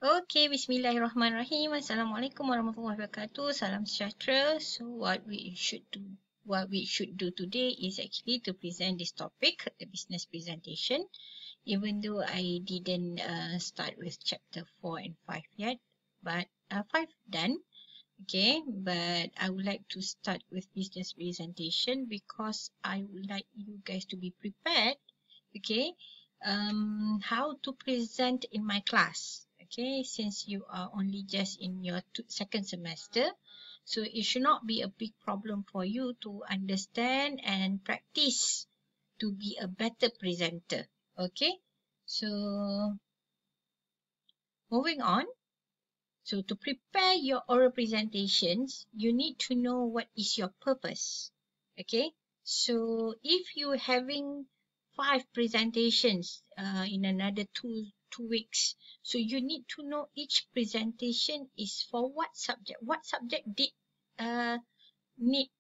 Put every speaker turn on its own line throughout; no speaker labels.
Okay, Bismillahirrahmanirrahim. Assalamualaikum warahmatullahi wabarakatuh. Salam sejahtera. So what we should do today is actually to present this topic, the business presentation. Even though I didn't start with chapter 4 and 5 yet, but 5 done. Okay, but I would like to start with business presentation because I would like you guys to be prepared. Okay, how to present in my class. Okay, since you are only just in your second semester, so it should not be a big problem for you to understand and practice to be a better presenter. Okay, so moving on. So to prepare your oral presentations, you need to know what is your purpose. Okay, so if you having 5 presentations in another two weeks, so you need to know each presentation is for what subject. What subject did need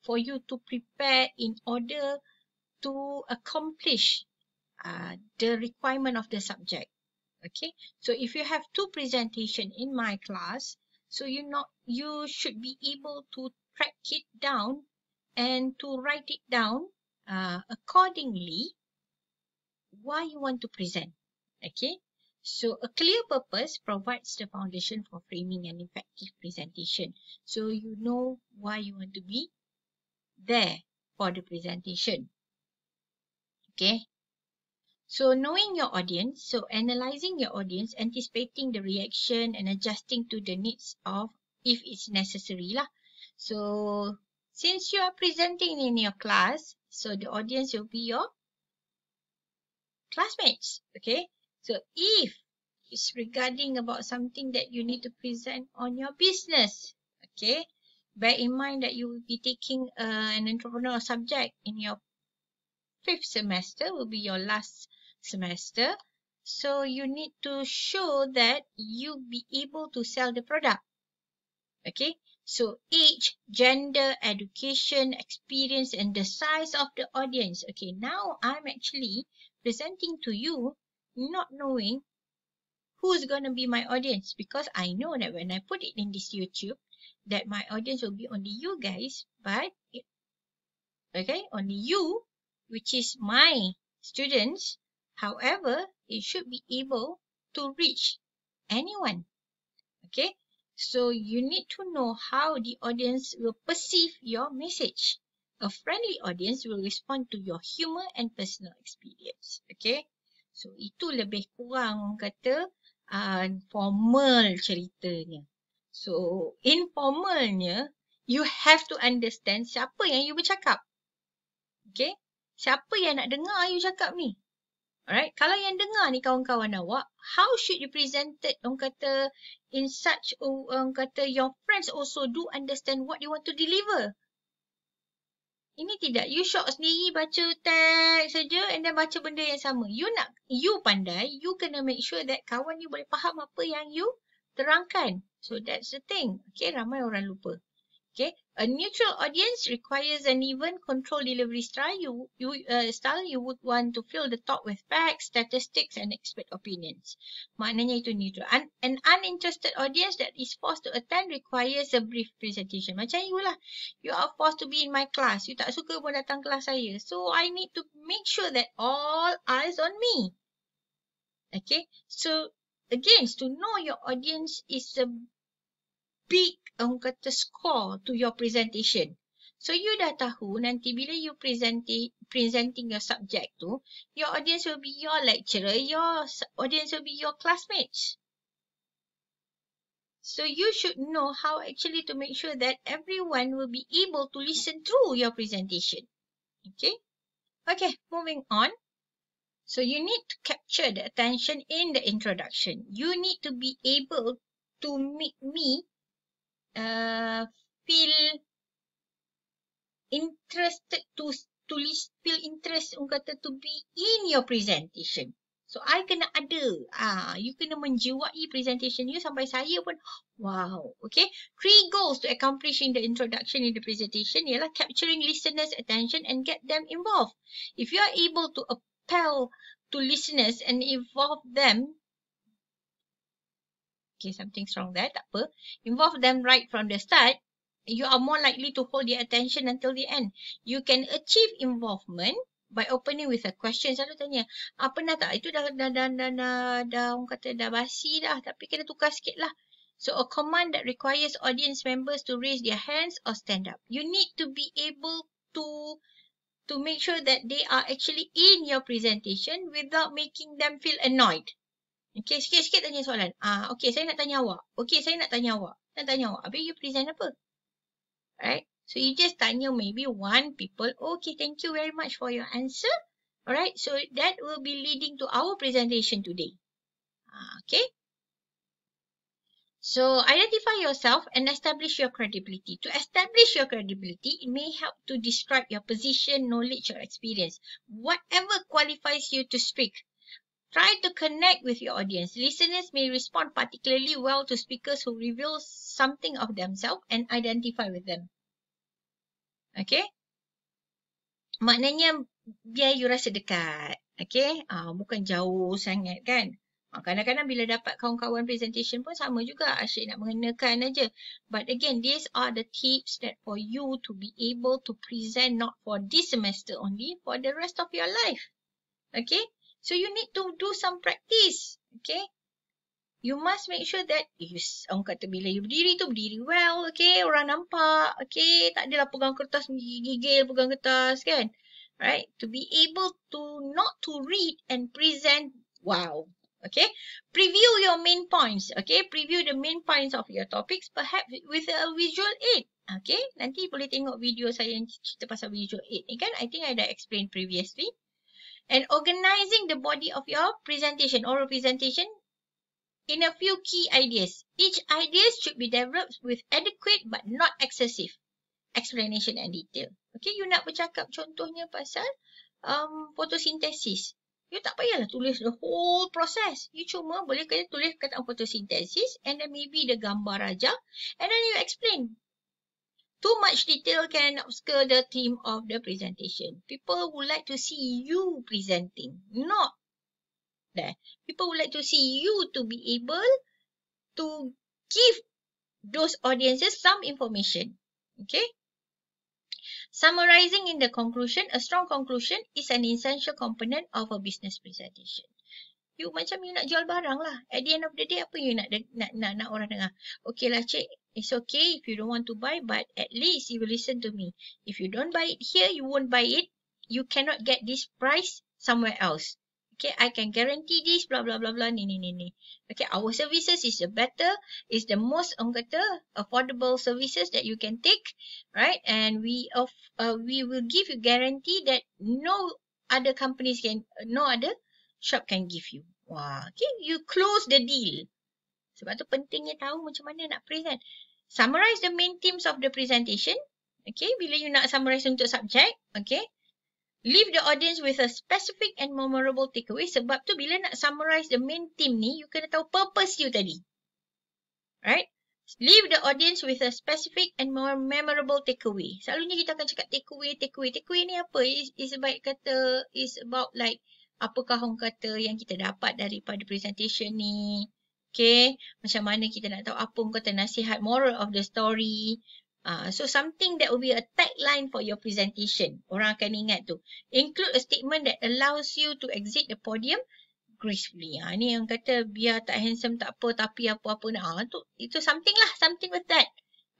for you to prepare in order to accomplish the requirement of the subject. Okay, so if you have 2 presentation in my class, so you should be able to track it down and to write it down accordingly why you want to present. Okay, so a clear purpose provides the foundation for framing an effective presentation. So you know why you want to be there for the presentation. Okay, so knowing your audience, so analyzing your audience, anticipating the reaction and adjusting to the needs of if it's necessary lah. So since you are presenting in your class, so the audience will be your classmates. Okay, so if it's regarding about something that you need to present on your business, okay, bear in mind that you will be taking an entrepreneurial subject in your 5th semester, will be your last semester. So you need to show that you be able to sell the product. Okay, so age, gender, education, experience, and the size of the audience. Okay, now I'm actually presenting to you not knowing who's going to be my audience, because I know that when I put it in this YouTube, that my audience will be only you guys, but only you, which is my students. However, it should be able to reach anyone. Okay, so you need to know how the audience will perceive your message. A friendly audience will respond to your humor and personal experience. Okay, so itu lebih kurang kata formal ceritanya. So informalnya, you have to understand siapa yang you bercakap. Okay, siapa yang nak dengar you cakap ni? Alright, kalau yang dengar ni kawan-kawan awak, how should you present it? Orang kata in such, orang kata your friends also do understand what you want to deliver. Ini tidak, you short sendiri baca teks saja and then baca benda yang sama. You pandai, you kena make sure that kawan you boleh faham apa yang you terangkan. So that's the thing. Okay, ramai orang lupa. Okay, a neutral audience requires an even controlled delivery style. You would want to fill the talk with facts, statistics, and expert opinions. Maknanya itu neutral. An uninterested audience that is forced to attend requires a brief presentation. Macam you lah, you are forced to be in my class. You tak suka pun datang kelas saya. So I need to make sure that all eyes on me. Okay, so again, to know your audience is a big orang kata score to your presentation. So you dah tahu nanti bila you presenting your subject tu, your audience will be your lecturer, your audience will be your classmates. So you should know how actually to make sure that everyone will be able to listen through your presentation. Okay? Okay, moving on. So you need to capture the attention in the introduction. You need to be able to make me feel interested feel interest orang kata to be in your presentation. So I kena ada, you kena menjiwai presentation you sampai saya pun wow. Okay, 3 goals to accomplish in the introduction in the presentation ialah capturing listeners' attention and get them involved. If you are able to appeal to listeners and involve them, Okay, something's wrong there, tak apa. Involve them right from the start. You are more likely to hold their attention until the end. You can achieve involvement by opening with a question. Selalu tanya, pernah tak? Itu dah orang kata dah basi dah. Tapi kena tukar sikit lah. So, a command that requires audience members to raise their hands or stand up. You need to be able to make sure that they are actually in your presentation without making them feel annoyed. Okay, sikit-sikit tanya soalan. Okay, saya nak tanya awak. Okay, saya nak tanya awak. Habis you present apa? Right? So, you just tanya maybe one people. Okay, thank you very much for your answer. Alright, so that will be leading to our presentation today. Okay. So, identify yourself and establish your credibility. To establish your credibility, it may help to describe your position, knowledge, or experience. Whatever qualifies you to speak. Try to connect with your audience. Listeners may respond particularly well to speakers who reveal something of themselves and identify with them. Okay? Maknanya, biar you rasa dekat. Okay? Bukan jauh sangat kan? Kadang-kadang bila dapat kawan-kawan presentation pun sama juga. Asyik nak mengenakan aja. But again, these are the tips that for you to be able to present not for this semester only, for the rest of your life. Okay? So, you need to do some practice. Okay? You must make sure that, orang kata bila you berdiri tu, berdiri well. Okay? Orang nampak. Okay? Tak adalah pegang kertas, gigil pegang kertas kan? Right? To be able to, not to read and present, wow. Okay? Preview your main points. Okay? Preview the main points of your topics, perhaps with a visual aid. Okay? Nanti boleh tengok video saya yang cerita pasal visual aid ni kan? I think I dah explain previously. And organizing the body of your presentation, oral presentation, in a few key ideas. Each idea should be developed with adequate but not excessive explanation and detail. Okay, you nak bercakap contohnya pasal photosynthesis. You tak payahlah tulis the whole process. You cuma boleh kena tulis kataan photosynthesis and then maybe the gambar aja and then you explain. Too much detail can obscure the theme of the presentation. People would like to see you presenting, not that. People would like to see you to be able to give those audiences some information. Okay? Summarizing in the conclusion, a strong conclusion is an essential component of a business presentation. You macam you nak jual barang lah. At the end of the day, apa you nak orang dengar? Okay lah cik, it's okay if you don't want to buy, but at least you will listen to me. If you don't buy it here, you won't buy it. You cannot get this price somewhere else. Okay, I can guarantee this, blah, blah, blah, blah, ni. Okay, our services is the better, is the most, affordable services that you can take, right? And we will give you guarantee that no other companies can, no other shop can give you. Wah, okay, you close the deal. Sebab tu pentingnya tahu macam mana nak present. Summarize the main themes of the presentation. Okay, bila you nak summarize untuk subject, okay. Leave the audience with a specific and memorable takeaway. Sebab tu bila nak summarize the main theme ni, you kena tahu purpose you tadi. Right? Leave the audience with a specific and more memorable takeaway. Selalunya kita akan cakap takeaway. Takeaway ni apa? Is about like, apakah orang kata yang kita dapat daripada presentation ni. Okay? Macam mana kita nak tahu apa orang kata nasihat, moral of the story. So something that will be a tagline for your presentation. Orang akan ingat tu. Include a statement that allows you to exit the podium gracefully. Ni yang kata biar tak handsome tak apa tapi apa-apa nak. Itu something lah. Something with that.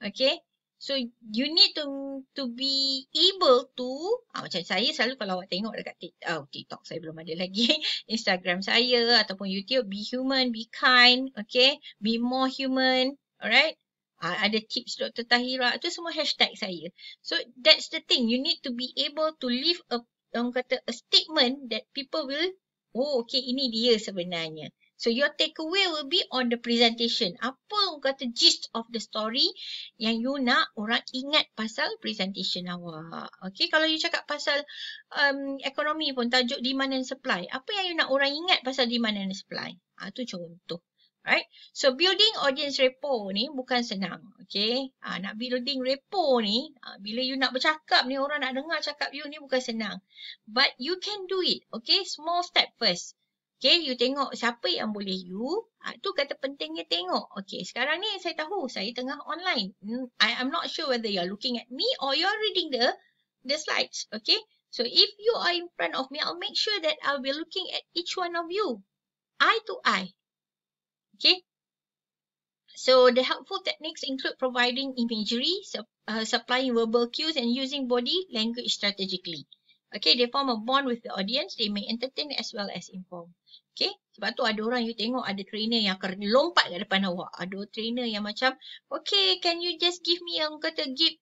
Okay. So you need to be able to. Macam saya selalu kalau awak tengok dekat TikTok saya belum ada lagi. Instagram saya ataupun YouTube. Be human, be kind. Okay. Be more human. Alright. Ada tips Dr. Tahira. Itu semua hashtag saya. So, that's the thing. You need to be able to leave a statement that people will, okay, ini dia sebenarnya. So, your takeaway will be on the presentation. Apa orang kata gist of the story yang you nak orang ingat pasal presentation awak. Okay, kalau you cakap pasal ekonomi pun, tajuk demand and supply. Apa yang you nak orang ingat pasal demand and supply? Itu contoh. Right? So, building audience rapport ni bukan senang. Okay? Nak building rapport ni, bila you nak bercakap ni, orang nak dengar cakap you ni bukan senang. But you can do it. Okay? Small step first. Okay, you tengok siapa yang boleh you. Tu kata pentingnya tengok. Okay, sekarang ni saya tahu saya tengah online. I'm not sure whether you're looking at me or you're reading the slides. Okay, so if you are in front of me, I'll make sure that I'll be looking at each one of you, eye to eye. Okay. So the helpful techniques include providing imagery, supplying verbal cues, and using body language strategically. Okay, they form a bond with the audience. They may entertain as well as inform. Okay, sebab tu ada orang you tengok ada trainer yang akan lompat kat depan awak. Ada trainer yang macam, okay, can you just give me yang kata give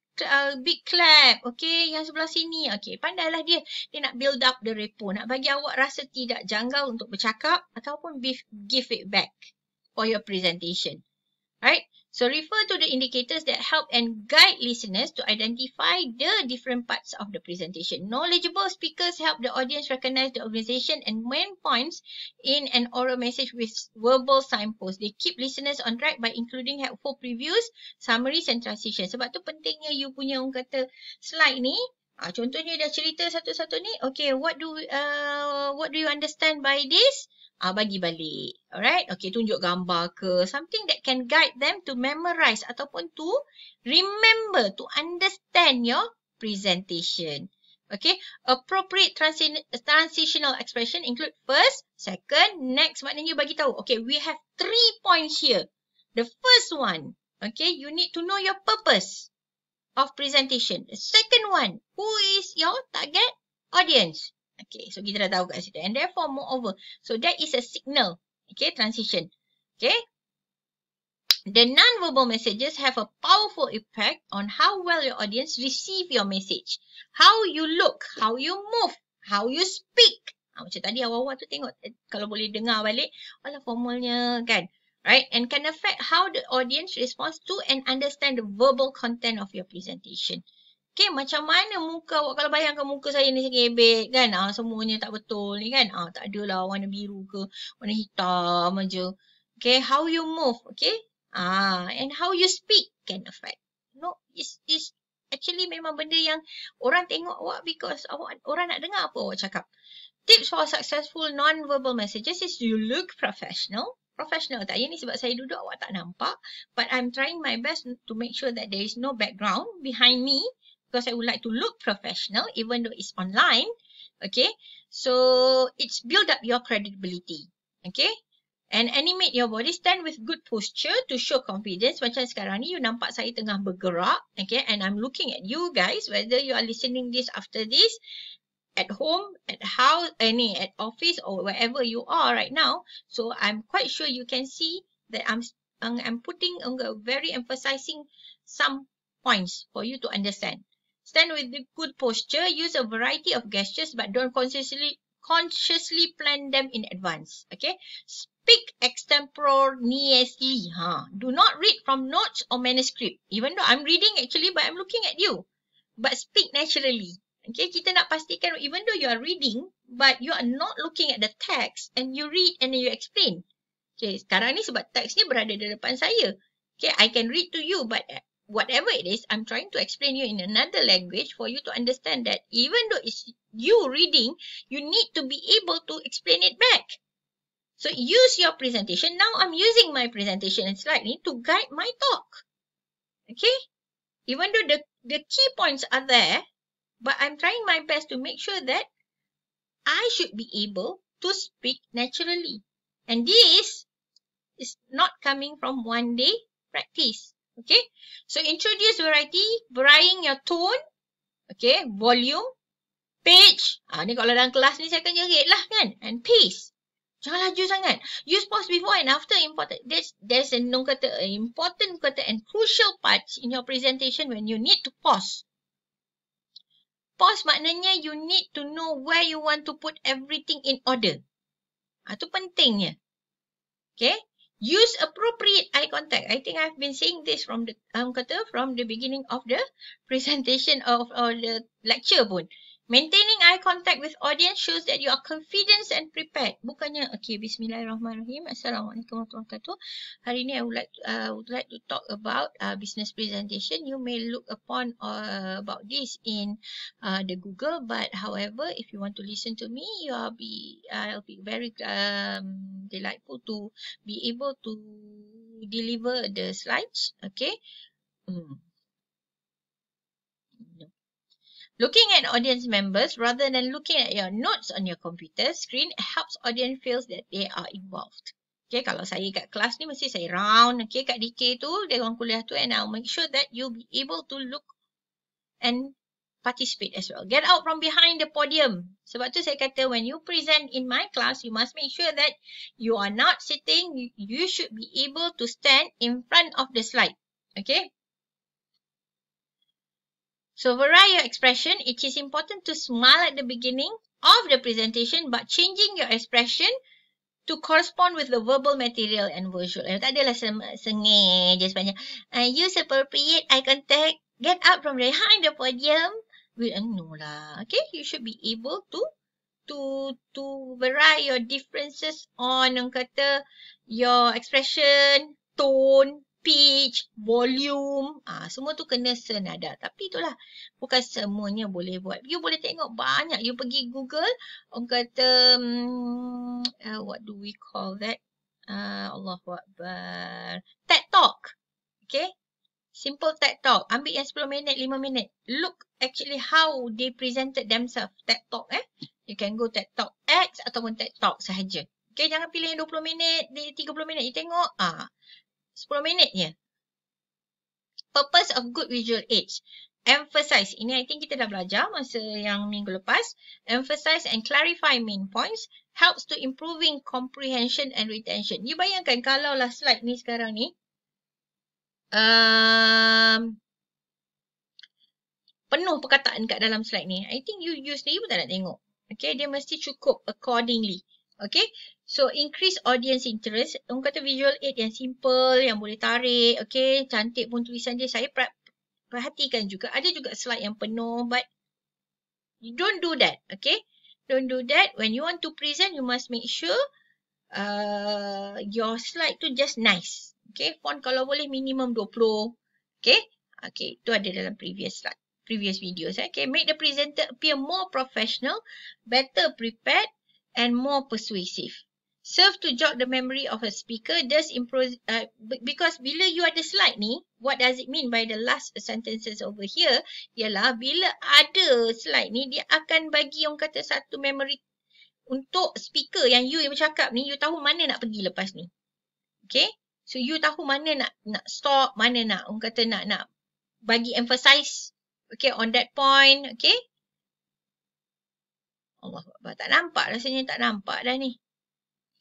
big clap. Okay, yang sebelah sini. Okay, pandailah dia. Dia nak build up the rapport. Nak bagi awak rasa tidak janggal untuk bercakap ataupun give feedback for your presentation. Right? So refer to the indicators that help and guide listeners to identify the different parts of the presentation. Knowledgeable speakers help the audience recognize the organization and main points in an oral message with verbal signposts. They keep listeners on track by including helpful previews, summaries and transitions. Sebab tu pentingnya you punya orang kata slide ni. Contohnya dia cerita satu-satu ni. Okay, what do you understand by this? Bagi balik. Alright? Okay, tunjuk gambar ke. Something that can guide them to memorize ataupun to remember, to understand your presentation. Okay? Appropriate transitional expression include first, second, next. Maknanya you bagi tahu. Okay, we have 3 points here. The first one, okay, you need to know your purpose of presentation. The second one, who is your target audience? Okay, so kita dah tahu kat situ. And therefore, moreover, so that is a signal. Okay, transition. Okay. The non-verbal messages have a powerful effect on how well your audience receive your message. How you look, how you move, how you speak. Macam tadi awal-awal tu tengok, kalau boleh dengar balik, alah formalnya kan. Right? And can affect how the audience responds to and understand the verbal content of your presentation. Okay, macam mana muka awak, kalau bayangkan muka saya ni sebet kan, semuanya tak betul ni kan, tak adalah warna biru ke, warna hitam aja. Okay, how you move, okay, and how you speak can affect. No, it's actually memang benda yang orang tengok awak because orang nak dengar apa awak cakap. Tips for successful non-verbal messages is you look professional. Professional tak? Ini sebab saya duduk awak tak nampak, but I'm trying my best to make sure that there is no background behind me. Because I would like to look professional even though it's online. Okay. So it's build up your credibility. Okay. And animate your body. Stand with good posture to show confidence. Macam sekarang ni you nampak saya tengah bergerak. Okay. And I'm looking at you guys. Whether you are listening this after this. At home, at house, at office or wherever you are right now. So I'm quite sure you can see that I'm putting very emphasizing some points for you to understand. Stand with the good posture. Use a variety of gestures, but don't consciously plan them in advance. Okay. Speak extemporaneously. Do not read from notes or manuscript. Even though I'm reading actually, but I'm looking at you. But speak naturally. Okay. Kita nak pastikan even though you are reading, but you are not looking at the text and you read and then you explain. Okay. Sekarang ni sebab teks ni berada di depan saya. Okay. I can read to you, but whatever it is, I'm trying to explain you in another language for you to understand that even though it's you reading, you need to be able to explain it back. So use your presentation. Now I'm using my presentation slightly to guide my talk. Okay? Even though the key points are there, but I'm trying my best to make sure that I should be able to speak naturally. And this is not coming from one day practice. Okay, so introduce variety, varying your tone, okay, volume, page. Ni kalau dalam kelas ni saya akan jerit lah kan, and pace. Jangan laju sangat. Use pause before and after important. There's a important and crucial parts in your presentation when you need to pause. Pause maknanya you need to know where you want to put everything in order. Itu pentingnya. Okay. Use appropriate eye contact. I think I've been saying this from the beginning of the presentation or the lecture pun. Maintaining eye contact with audience shows that you are confident and prepared. Bukannya, okay, bismillahirrahmanirrahim. Assalamualaikum warahmatullahi wabarakatuh. Hari ni I would like to talk about business presentation. You may look upon about this in the Google, but however, if you want to listen to me, I'll be very delightful to be able to deliver the slides. Okay. Looking at audience members rather than looking at your notes on your computer screen helps audience feel that they are involved. Okay, kalau saya kat kelas ni mesti saya round. Okay, kat DK tu, dia orang kuliah tu, and I'll make sure that you'll be able to look and participate as well. Get out from behind the podium. Sebab tu saya kata when you present in my class, you must make sure that you are not sitting. You should be able to stand in front of the slide. Okay. So vary your expression. It is important to smile at the beginning of the presentation but changing your expression to correspond with the verbal material and visual. Tak adalah sengih je sebenarnya. Use appropriate eye contact. Get up from behind the podium. No lah. Okay, you should be able to vary your differences on your expression, tone, pitch, volume, semua tu kena senada. Tapi itulah, bukan semuanya boleh buat. You boleh tengok banyak. You pergi Google, orang kata, what do we call that? Allahu Akbar. TED Talk. Okay? Simple TED Talk. Ambil yang 10 minit, 5 minit. Look actually how they presented themselves. TED Talk, You can go TED Talk X ataupun TED Talk sahaja. Okay, jangan pilih yang 20 minit, 30 minit. You tengok, 10 minit je. Purpose of good visual aids. Emphasize. Ini I think kita dah belajar masa yang minggu lepas. Emphasize and clarify main points. Helps to improving comprehension and retention. You bayangkan kalau lah slide ni sekarang ni. Penuh perkataan kat dalam slide ni. I think you sendiri pun tak nak tengok. Okay, dia mesti cukup accordingly. Okay, so increase audience interest. Orang kata visual aid yang simple, yang boleh tarik. Okay, cantik pun tulisan dia. Saya perhatikan juga. Ada juga slide yang penuh, but you don't do that. Okay, don't do that. When you want to present, you must make sure your slide tu just nice. Okay, font kalau boleh minimum 20. Okay, okay, itu ada dalam previous slide. Previous videos. Okay, make the presenter appear more professional, better prepared, and more persuasive. Serve to jog the memory of a speaker. Does improve because bila you ada slide ni, what does it mean by the last sentences over here? Ialah bila ada slide ni, dia akan bagi orang kata satu memory untuk speaker yang you bercakap ni, you tahu mana nak pergi lepas ni. Okay? So you tahu mana nak stop, mana nak orang kata nak bagi emphasize. Okay, on that point. Okay? Allah Akbar. Tak nampak rasanya, tak nampak dah ni.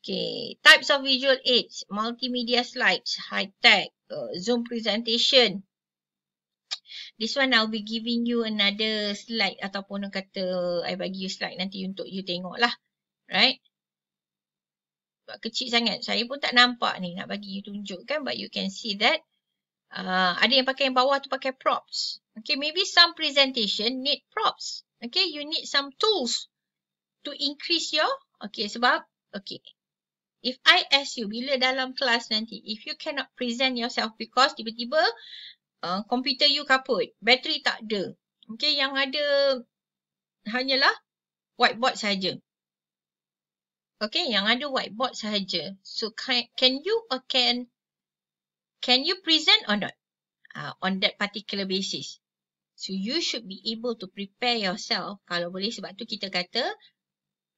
Okay, types of visual aids, multimedia slides, high-tech, Zoom presentation. This one I'll be giving you another slide ataupun orang kata I bagi you slide nanti untuk you tengok lah. Right? Sebab kecil sangat. Saya pun tak nampak ni nak bagi you tunjukkan, but you can see that. Ada yang pakai yang bawah tu pakai props. Okay, maybe some presentation need props. Okay, you need some tools to increase your, okay, sebab, okay, if I ask you, bila dalam kelas nanti, if you cannot present yourself because tiba-tiba komputer you kaput, bateri tak ada, okay, yang ada hanyalah whiteboard sahaja. Okay, yang ada whiteboard sahaja. So, can you or can you present or not on that particular basis? So, you should be able to prepare yourself. Kalau boleh, sebab tu kita kata,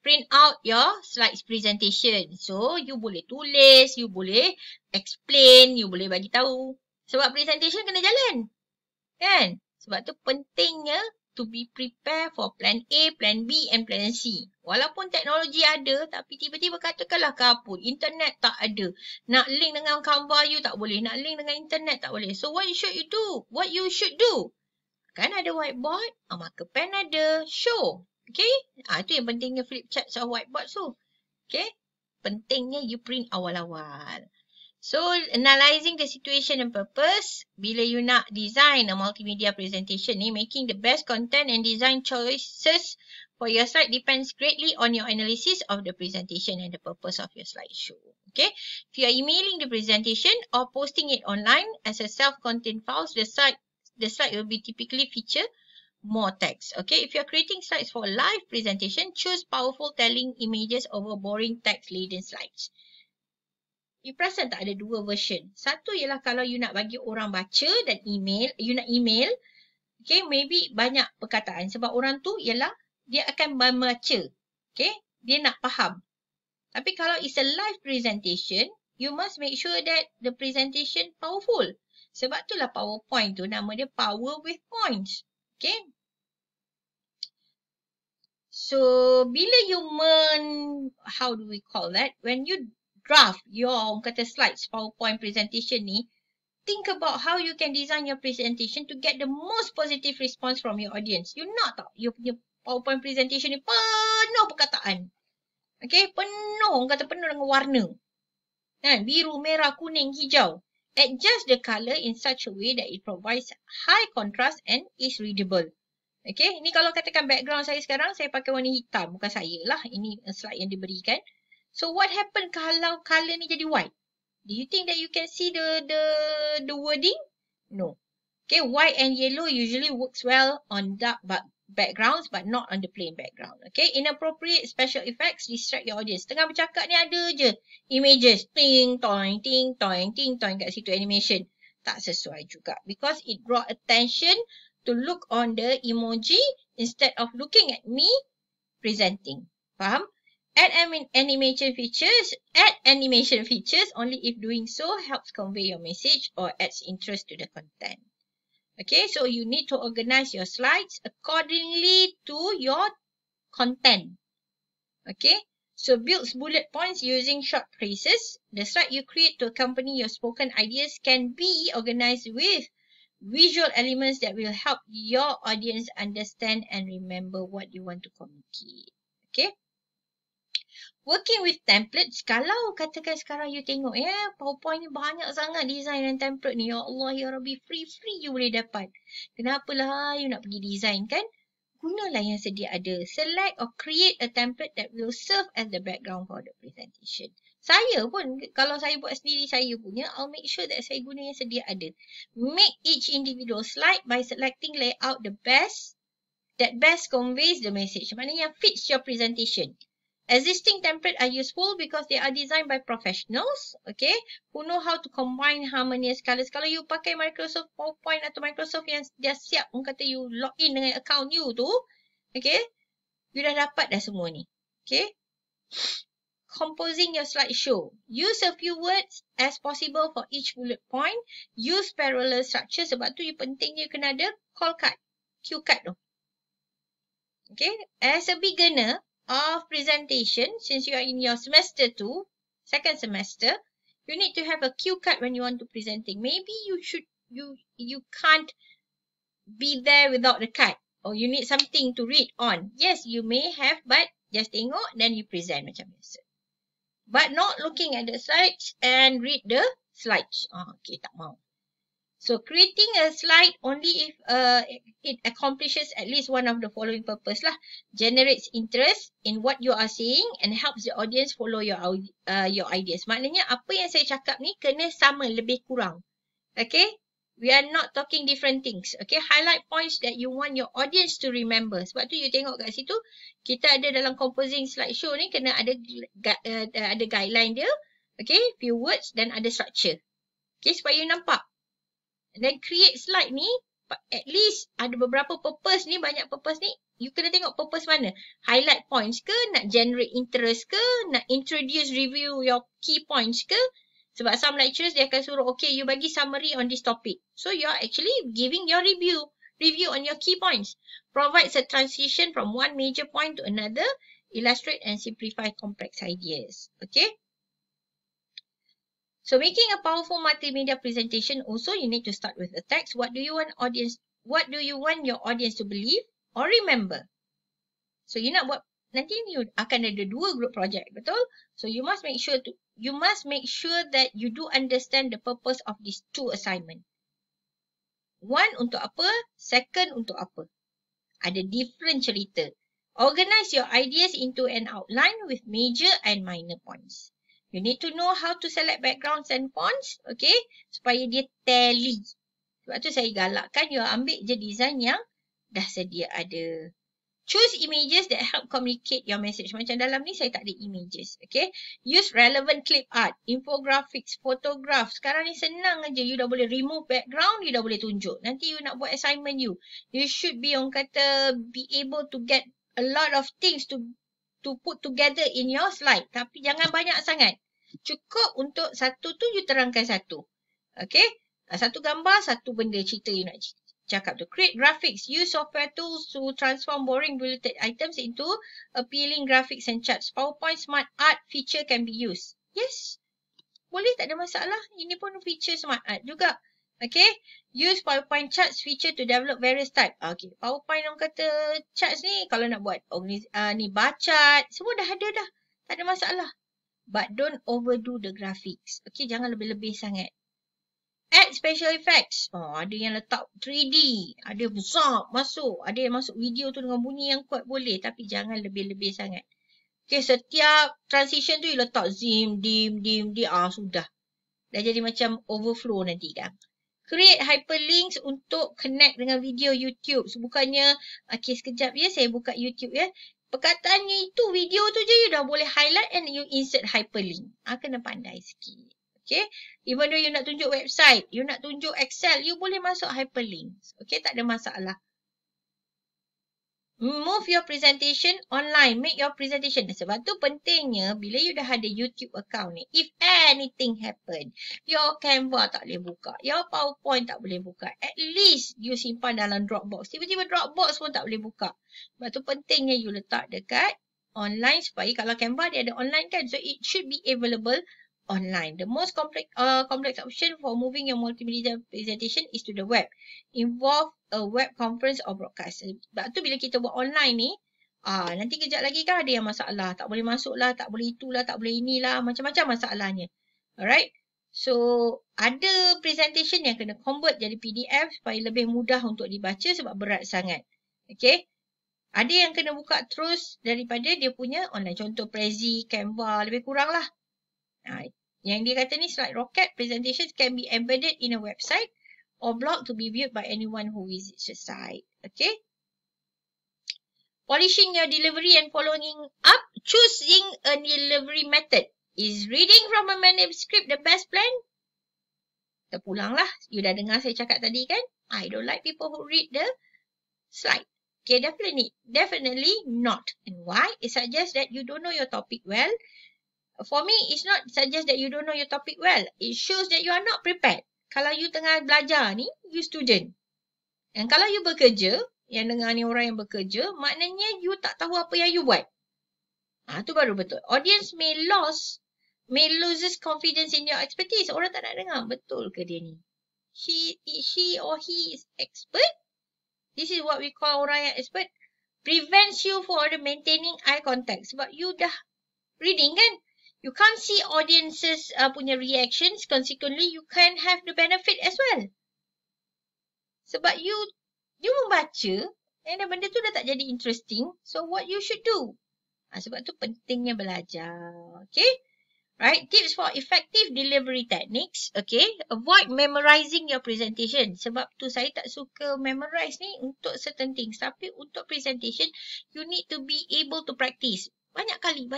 print out your slides presentation. So, you boleh tulis, you boleh explain, you boleh bagi tahu. Sebab presentation kena jalan. Kan? Sebab tu pentingnya to be prepared for plan A, plan B and plan C. Walaupun teknologi ada, tapi tiba-tiba katakanlah kaput, internet tak ada. Nak link dengan Canva you tak boleh, nak link dengan internet tak boleh. So, what you should do? What you should do? Kan ada whiteboard, marker pen ada, show. Okay? Itu yang pentingnya flip chart atau whiteboard tu. Okay? Pentingnya you print awal-awal. So, analyzing the situation and purpose, bila you nak design a multimedia presentation ni, making the best content and design choices for your slide depends greatly on your analysis of the presentation and the purpose of your slideshow. Okay, if you are emailing the presentation or posting it online as a self-contained file, the slide will be typically feature more text. Okay, if you are creating slides for a live presentation, choose powerful telling images over boring text-laden slides. You perasan tak ada dua version? Satu ialah kalau you nak bagi orang baca dan you nak email, okay, maybe banyak perkataan sebab orang tu ialah dia akan membaca, okay, dia nak faham. Tapi kalau it's a live presentation, you must make sure that the presentation powerful. Sebab itulah PowerPoint tu nama dia Power with Points. Okay. So, bila you how do we call that? When you draft your slides PowerPoint presentation ni, think about how you can design your presentation to get the most positive response from your audience. You nak tak you punya PowerPoint presentation ni penuh perkataan. Okay, penuh, orang kata penuh dengan warna. Biru, merah, kuning, hijau. Adjust the colour in such a way that it provides high contrast and is readable. Okay, ini kalau katakan background saya sekarang, saya pakai warna hitam. Bukan saya lah, ini slide yang diberikan. So, what happen kalau colour ni jadi white? Do you think that you can see the wording? No. Okay, white and yellow usually works well on dark backgrounds but not on the plain background. Okay, inappropriate special effects distract your audience. Tengah bercakap ni ada je images. Ting, toing, ting, toing, ting, toing kat situ animation. Tak sesuai juga because it draw attention to look on the emoji instead of looking at me presenting. Faham? Add animation features only if doing so helps convey your message or adds interest to the content. Okay, so you need to organize your slides accordingly to your content. Okay, so build bullet points using short phrases. The slide you create to accompany your spoken ideas can be organized with visual elements that will help your audience understand and remember what you want to communicate. Okay. Working with templates, kalau katakan sekarang you tengok PowerPoint ni banyak sangat design dan template ni. Ya Allah, ya Rabbi, free you boleh dapat. Kenapalah you nak pergi design kan? Gunalah yang sedia ada. Select or create a template that will serve as the background for the presentation. Saya pun, kalau saya buat sendiri saya punya, I'll make sure that saya guna yang sedia ada. Make each individual slide by selecting layout that best conveys the message. Maknanya fits your presentation. Existing templates are useful because they are designed by professionals, okay, who know how to combine harmonious colours. Kalau you pakai Microsoft PowerPoint atau Microsoft yang dah siap, orang kata you log in dengan account you tu, okay, you dah dapat dah semua ni, okay. Composing your slideshow. Use a few words as possible for each bullet point. Use parallel structure. Sebab tu you pentingnya kena ada call card, cue card tu. Okay, as a beginner of presentation, since you are in your semester 2, second semester, you need to have a cue card when you want to presenting. Maybe you can't be there without the card, or you need something to read on. Yes, you may have, but just tengok then you present macam biasa. But not looking at the slides and read the slides. Okay, tak mau. So, creating a slide only if it accomplishes at least one of the following purpose lah. Generates interest in what you are saying and helps the audience follow your ideas. Maknanya apa yang saya cakap ni kena sama lebih kurang. Okay? We are not talking different things. Okay? Highlight points that you want your audience to remember. Sebab tu you tengok kat situ, kita ada dalam composing slideshow ni kena ada guideline dia. Okay? Few words dan ada structure. Okay? Supaya you nampak. And then create slide ni, at least ada beberapa purpose ni, banyak purpose ni, you kena tengok purpose mana. Highlight points ke, nak generate interest ke, nak introduce review your key points ke. Sebab some lecturers dia akan suruh, okay, you bagi summary on this topic. So you are actually giving your review on your key points. Provides a transition from one major point to another, illustrate and simplify complex ideas. Okay. So making a powerful multimedia presentation also you need to start with the text. What do you want your audience to believe or remember? So you nak buat nanti you akan ada 2 group project, betul? So you must make sure that you do understand the purpose of these 2 assignment. 1 untuk apa, second untuk apa. Ada different cerita. Organize your ideas into an outline with major and minor points. You need to know how to select backgrounds and fonts, okay? Supaya dia tally. Sebab tu saya galakkan you ambil je design yang dah sedia ada. Choose images that help communicate your message. Macam dalam ni saya tak ada images, okay? Use relevant clip art, infographics, photograph. Sekarang ni senang aja. You dah boleh remove background, you dah boleh tunjuk. Nanti you nak buat assignment you should be, orang kata, be able to get a lot of things to put together in your slide. Tapi jangan banyak sangat. Cukup untuk satu tu you terangkan satu. Okay? Satu gambar, satu benda cerita you nak cakap tu. Create graphics. Use software tools to transform boring bulleted items into appealing graphics and charts. PowerPoint Smart Art feature can be used. Yes. Boleh, tak ada masalah. Ini pun feature Smart Art juga. Okay. Use PowerPoint charts feature to develop various type. Okay. PowerPoint orang kata charts ni kalau nak buat ni bar chart. Semua dah ada dah. Tak ada masalah. But don't overdo the graphics. Okay, jangan lebih-lebih sangat. Add special effects. Ada yang letak 3D. Ada besar masuk. Ada yang masuk video tu dengan bunyi yang kuat boleh. Tapi jangan lebih-lebih sangat. Okay, setiap transition tu you letak zoom, dim. Sudah. Dah jadi macam overflow nanti kan. Create hyperlinks untuk connect dengan video YouTube. So, bukannya, okay, sekejap ya, saya buka YouTube ya. Perkataannya itu, video tu je you dah boleh highlight and you insert hyperlink. Kena pandai sikit. Okay. Even though you nak tunjuk website, you nak tunjuk Excel, you boleh masuk hyperlinks. Okay, tak ada masalah. Move your presentation online. Make your presentation. Sebab tu pentingnya bila you dah ada YouTube account ni. If anything happen, your Canva tak boleh buka. Your PowerPoint tak boleh buka. At least you simpan dalam Dropbox. Tiba-tiba Dropbox pun tak boleh buka. Sebab tu pentingnya you letak dekat online supaya kalau Canva dia ada online kan. So it should be available online. The most complex option for moving your multimedia presentation is to the web. Involve a web conference or broadcast. Sebab tu bila kita buat online ni, nanti kejap lagi kan ada yang masalah. Tak boleh masuk lah, tak boleh itulah, tak boleh inilah. Macam-macam masalahnya. Alright. So, ada presentation yang kena convert jadi PDF supaya lebih mudah untuk dibaca sebab berat sangat. Okay. Ada yang kena buka terus daripada dia punya online. Contoh Prezi, Canva, lebih kurang lah. Yang dia kata ni slide rocket presentations can be embedded in a website or blog to be viewed by anyone who visits the site. Okay. Polishing your delivery and following up. Choosing a delivery method. Is reading from a manuscript the best plan? Terpulang lah. You dah dengar saya cakap tadi kan? I don't like people who read the slide. Okay, definitely not. And why? It suggests that you don't know your topic well. For me, it's not suggest that you don't know your topic well. It shows that you are not prepared. Kalau you tengah belajar ni, you student. Dan kalau you bekerja, yang dengar ni orang yang bekerja, maknanya you tak tahu apa yang you buat. Tu baru betul. Audience may loses confidence in your expertise. Orang tak nak dengar. Betul ke dia ni? She or he is expert. This is what we call orang yang expert. Prevents you for the maintaining eye contact. Sebab you dah reading kan? You can't see audiences punya reactions. Consequently, you can have the benefit as well. Sebab you membaca, and benda tu dah tak jadi interesting. So, what you should do? Sebab tu pentingnya belajar. Okay? Right? Tips for effective delivery techniques. Okay? Avoid memorizing your presentation. Sebab tu saya tak suka memorize ni untuk certain things. Tapi untuk presentation, you need to be able to practice. Banyak kali.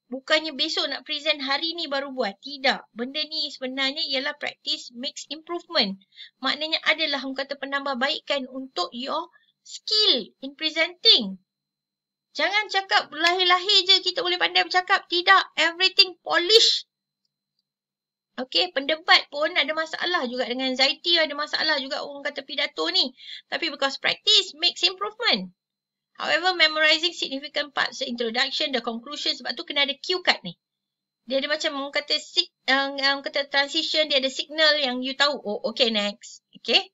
Bukannya besok nak present hari ni baru buat. Tidak. Benda ni sebenarnya ialah practice makes improvement. Maknanya adalah orang kata penambahbaikan untuk your skill in presenting. Jangan cakap lahir-lahir je kita boleh pandai bercakap. Tidak. Everything polish. Okay, pendebat pun ada masalah juga dengan anxiety. Ada masalah juga orang kata pidato ni. Tapi because practice makes improvement. However, memorizing significant parts, the introduction, the conclusion, sebab tu kena ada cue card ni. Dia ada macam orang kata transition, dia ada signal yang you tahu. Oh, okay, next. Okay.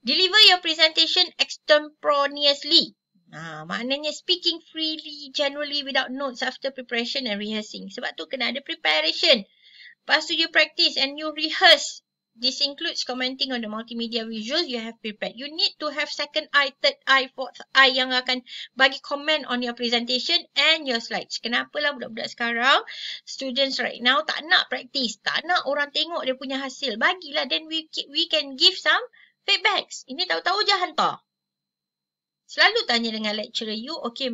Deliver your presentation extemporaneously. Maknanya speaking freely, generally without notes after preparation and rehearsing. Sebab tu kena ada preparation. Lepas tu you practice and you rehearse. This includes commenting on the multimedia visuals you have prepared. You need to have second eye, third eye, fourth eye yang akan bagi comment on your presentation and your slides. Kenapalah budak-budak sekarang, students right now tak nak practice, tak nak orang tengok dia punya hasil. Bagilah, then we can give some feedbacks. Ini tahu-tahu je hantar. Selalu tanya dengan lecturer you, okay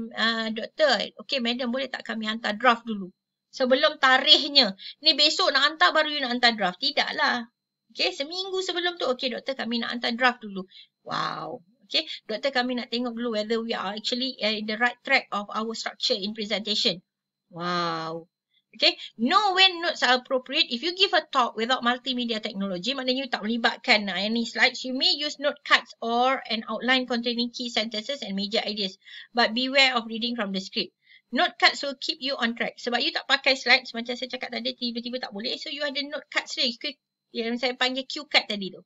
doktor, okay madam, boleh tak kami hantar draft dulu? Sebelum tarikhnya. Ni besok nak hantar baru you nak hantar draft. Tidaklah. Okay, seminggu sebelum tu, okay doktor kami nak hantar draft dulu. Wow. Okay, doktor kami nak tengok dulu whether we are actually in the right track of our structure in presentation. Wow. Okay, know when notes are appropriate. If you give a talk without multimedia technology, maknanya you tak melibatkan any slides, you may use note cards or an outline containing key sentences and major ideas. But beware of reading from the script. Note cards will keep you on track. Sebab you tak pakai slides, macam saya cakap tadi, tiba-tiba tak boleh. So, you ada note cards dia. Yang saya panggil cue card tadi tu.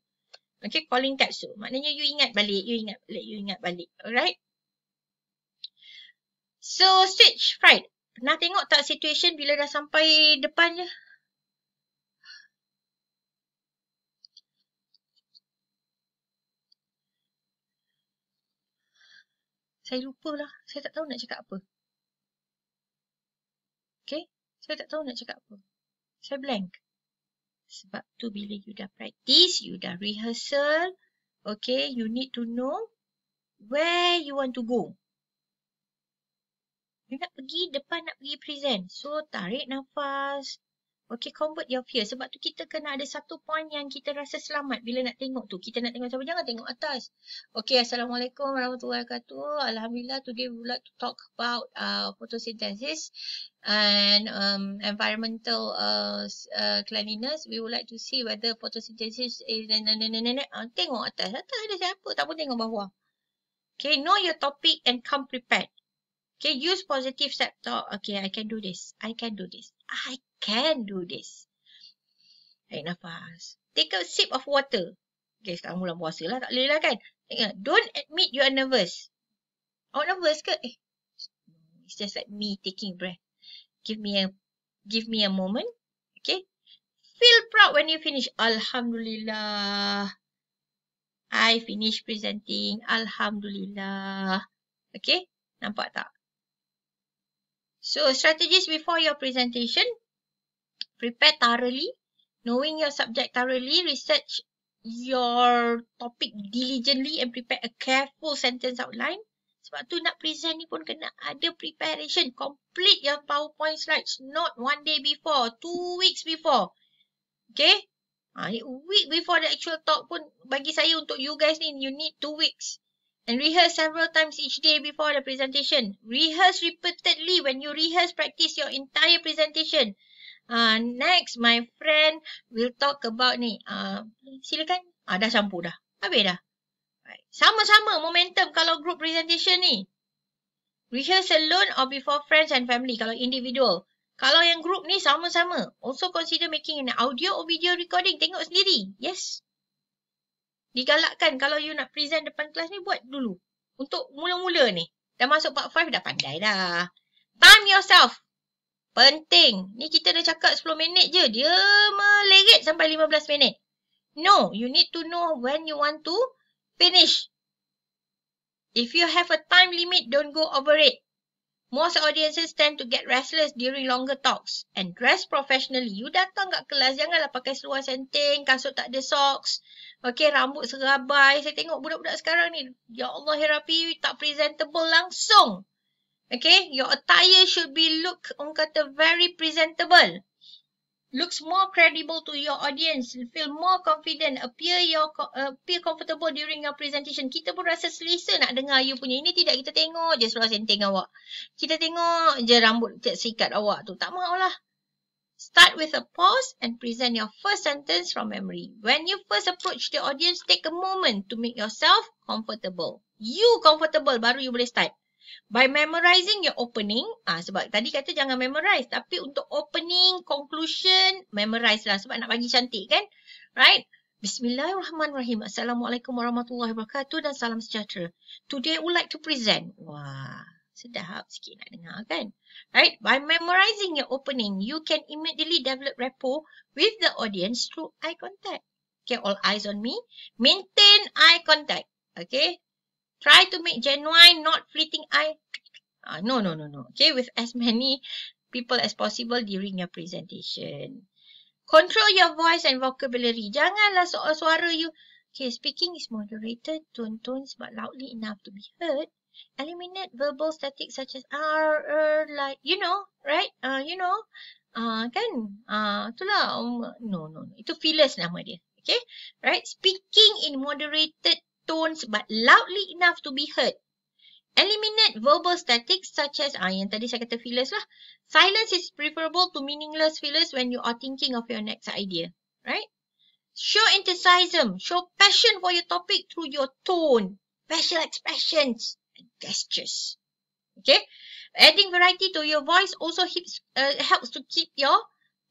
Okay, calling cards tu. Maknanya you ingat balik, you ingat balik. Alright? So, stage fright. Pernah tengok tak situation bila dah sampai depan je? Saya lupa lah. Saya tak tahu nak cakap apa. Okay? Saya tak tahu nak cakap apa. Saya blank. Sebab tu bila you dah practice, you dah rehearsal, okay, you need to know where you want to go. You nak pergi depan, nak pergi present. So, tarik nafas. Okay, convert your fear. Sebab tu kita kena ada satu point yang kita rasa selamat bila nak tengok tu. Kita nak tengok siapa, jangan tengok atas. Okay, Assalamualaikum warahmatullahi wabarakatuh. Alhamdulillah, today we would like to talk about photosynthesis and environmental cleanliness. We would like to see whether photosynthesis is... Tengok atas. Atas ada siapa? Tak pun tengok bawah. Okay, know your topic and come prepared. Okay, use positive self-talk. Okay, I can do this. I can do this. I can do this. Tarik nafas. Take a sip of water. Okay, sekarang bulan puasa lah. Tak boleh lah kan. Don't admit you are nervous. Oh, nervous ke? It's just like me taking breath. Give me a moment. Okay. Feel proud when you finish. Alhamdulillah. I finished presenting. Alhamdulillah. Okay. Nampak tak? So, strategies before your presentation. Prepare thoroughly. Knowing your subject thoroughly. Research your topic diligently and prepare a careful sentence outline. Sebab tu nak present ni pun kena ada preparation. Complete your PowerPoint slides. Not one day before. 2 weeks before. Okay? A week before the actual talk pun bagi saya untuk you guys ni, you need 2 weeks. And rehearse several times each day before the presentation. Rehearse repeatedly. When you rehearse, practice your entire presentation. Next, my friend will talk about ni. Silakan. Dah campur dah. Habis dah. Right. Sama-sama momentum kalau group presentation ni. Rehearse alone or before friends and family. Kalau individual. Kalau yang group ni sama-sama. Also consider making an audio or video recording. Tengok sendiri. Yes. Digalakkan kalau you nak present depan kelas ni, buat dulu. Untuk mula-mula ni. Dah masuk part 5, dah pandai dah. Time yourself. Penting. Ni kita dah cakap 10 minit je. Dia meleret sampai 15 minit. No, you need to know when you want to finish. If you have a time limit, don't go over it. Most audiences tend to get restless during longer talks. And dress professionally. You datang kat kelas, janganlah pakai seluar senting, kasut tak ada socks. Okay, rambut serabai. Saya tengok budak-budak sekarang ni. Ya Allah, Herapi, tak presentable langsung. Okay, your attire should be orang kata very presentable. Looks more credible to your audience. Feel more confident. Appear comfortable during your presentation. Kita pun rasa selesa nak dengar you punya. Ini tidak, kita tengok je seluar senting awak. Kita tengok je rambut sikat awak tu. Tak maulah. Start with a pause and present your first sentence from memory. When you first approach the audience, take a moment to make yourself comfortable. You comfortable, baru you boleh start. By memorizing your opening, sebab tadi kata jangan memorize. Tapi untuk opening, conclusion, memorize lah. Sebab nak bagi cantik kan? Right? Bismillahirrahmanirrahim. Assalamualaikum warahmatullahi wabarakatuh dan salam sejahtera. Today I would like to present. Wah, sedap sikit nak dengar kan? Right? By memorizing your opening, you can immediately develop rapport with the audience through eye contact. Okay, all eyes on me. Maintain eye contact. Okay? Try to make genuine, not fleeting eye. No. Okay, with as many people as possible during your presentation. Control your voice and vocabulary. Janganlah soal suara you. Okay, speaking is moderated, tones but loudly enough to be heard. Eliminate verbal static such as like, right? Kan? Itulah. No. Itu fillers nama dia. Okay? Right? Speaking in moderated tones but loudly enough to be heard. Eliminate verbal statics such as, yang tadi saya kata fillers lah. Silence is preferable to meaningless fillers when you are thinking of your next idea. Right? Show enthusiasm. Show passion for your topic through your tone, facial expressions, and gestures. Okay? Adding variety to your voice also helps to keep your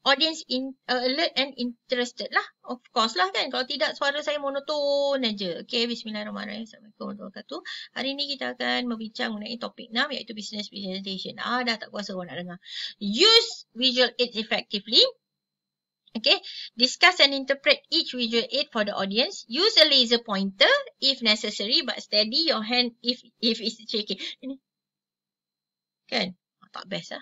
audience alert and interested lah. Of course lah kan. Kalau tidak suara saya monoton aja. Okay, bismillahirrahmanirrahim. Assalamualaikum warahmatullahi wabarakatuh. Hari ini kita akan berbincang mengenai topik 6 iaitu business presentation. Dah tak kuasa orang nak dengar. Use visual aids effectively. Okay, discuss and interpret each visual aid for the audience. Use a laser pointer if necessary but steady your hand if it's shaky. Ini. Kan? Tak best lah.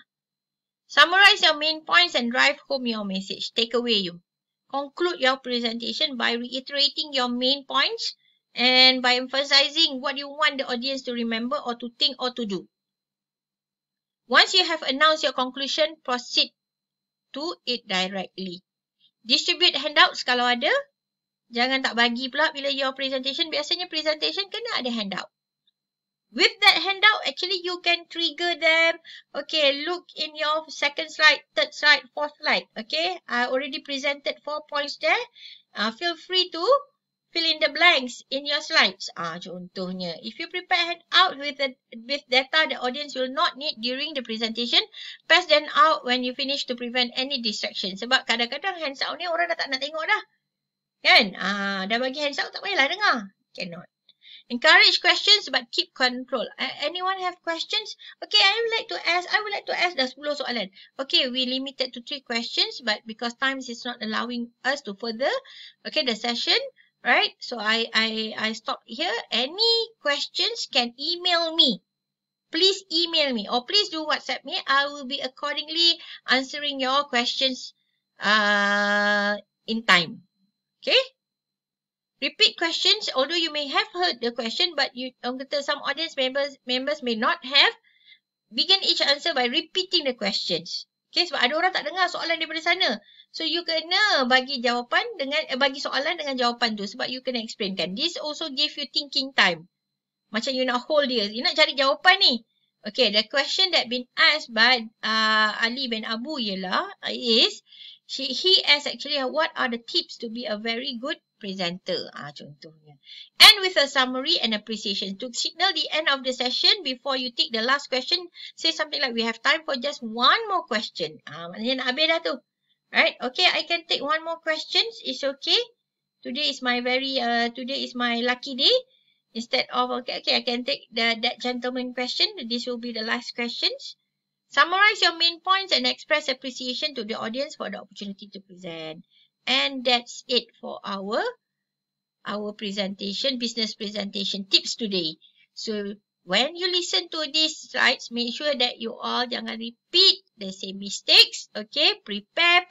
Summarize your main points and drive home your message. Take away you. Conclude your presentation by reiterating your main points and by emphasizing what you want the audience to remember or to think or to do. Once you have announced your conclusion, proceed to it directly. Distribute handouts kalau ada. Jangan tak bagi pula bila your presentation. Biasanya presentation kena ada handout. With that handout, actually you can trigger them. Okay, look in your second slide, third slide, fourth slide. Okay, I already presented 4 points there. Feel free to fill in the blanks in your slides. Contohnya, if you prepare handout with data the audience will not need during the presentation, pass them out when you finish to prevent any distraction. Sebab kadang-kadang hands out ni orang dah tak nak tengok dah. Kan? Dah bagi hands out tak payahlah dengar. Cannot. Encourage questions but keep control. Anyone have questions? Okay, I would like to ask dah 10 soalan. Okay, we limited to 3 questions but because time is not allowing us to further the session, right? So I stop here. Any questions can email me. Please email me or please do WhatsApp me. I will be accordingly answering your questions in time. Okay? Repeat questions, although you may have heard the question, but some audience members may not have. Begin each answer by repeating the questions. Okay, sebab ada orang tak dengar soalan daripada sana. So, you kena bagi bagi soalan dengan jawapan tu. Sebab you kena explainkan. This also give you thinking time. Macam you nak hold dia. You nak cari jawapan ni. Okay, the question that been asked by Ali bin Abu is, he asked actually, what are the tips to be a very good presenter, contohnya. And with a summary and appreciation. To signal the end of the session before you take the last question, say something like, we have time for just one more question. Maknanya nak habis dah tu. Right? Okay, I can take one more question. It's okay. Today is my lucky day. Instead of, okay, I can take that gentleman question. This will be the last questions. Summarize your main points and express appreciation to the audience for the opportunity to present. And that's it for our presentation, business presentation tips today. So, when you listen to these slides, make sure that you all jangan repeat the same mistakes. Okay, prepare.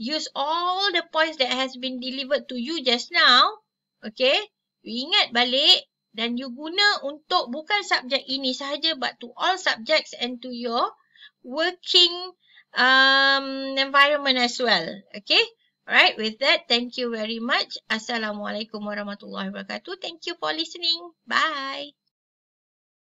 Use all the points that has been delivered to you just now. Okay, you ingat balik dan you guna untuk bukan subjek ini sahaja, but to all subjects and to your working environment as well. Okay. Alright. With that, thank you very much. Assalamualaikum warahmatullahi wabarakatuh. Thank you for listening. Bye.